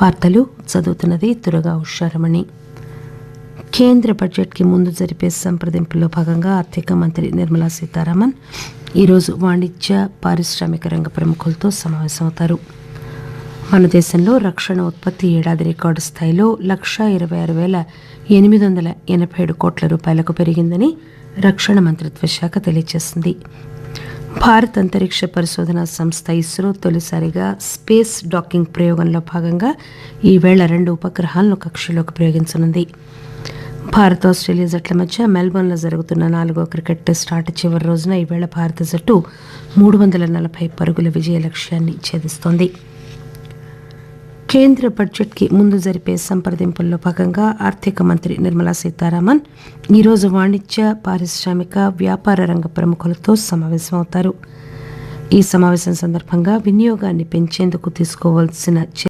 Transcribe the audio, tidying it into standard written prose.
వార్తలు చదువుతున్నది దుర్గా ఉషారమణి. కేంద్ర బడ్జెట్కి ముందు జరిపే సంప్రదింపుల్లో భాగంగా ఆర్థిక మంత్రి నిర్మలా సీతారామన్ ఈరోజు వాణిజ్య పారిశ్రామిక రంగ ప్రముఖులతో సమావేశమవుతారు. మన దేశంలో రక్షణ ఉత్పత్తి ఏడాది రికార్డు స్థాయిలో 1,26,887 కోట్ల రూపాయలకు పెరిగిందని రక్షణ మంత్రిత్వ శాఖ తెలియజేసింది. భారత్ అంతరిక్ష పరిశోధనా సంస్థ ఇస్రో తొలిసారిగా స్పేస్ డాకింగ్ ప్రయోగంలో భాగంగా ఈవేళ 2 ఉపగ్రహాలను కక్షలోకి ప్రయోగించనుంది. భారత్ ఆస్ట్రేలియా జట్ల మధ్య మెల్బోర్న్లో జరుగుతున్న 4వ క్రికెట్ టెస్ట్ ఆట చివరి రోజున ఈవేళ భారత జట్టు 340 పరుగుల విజయ లక్ష్యాన్ని ఛేదిస్తోంది. కేంద్ర బడ్జెట్కి ముందు జరిపే సంప్రదింపుల్లో భాగంగా ఆర్థిక మంత్రి నిర్మలా సీతారామన్ ఈరోజు వాణిజ్య పారిశ్రామిక వ్యాపార రంగ ప్రముఖులతో సమావేశమవుతారు. ఈ సమావేశం సందర్భంగా వినియోగాన్ని పెంచేందుకు తీసుకోవాల్సిన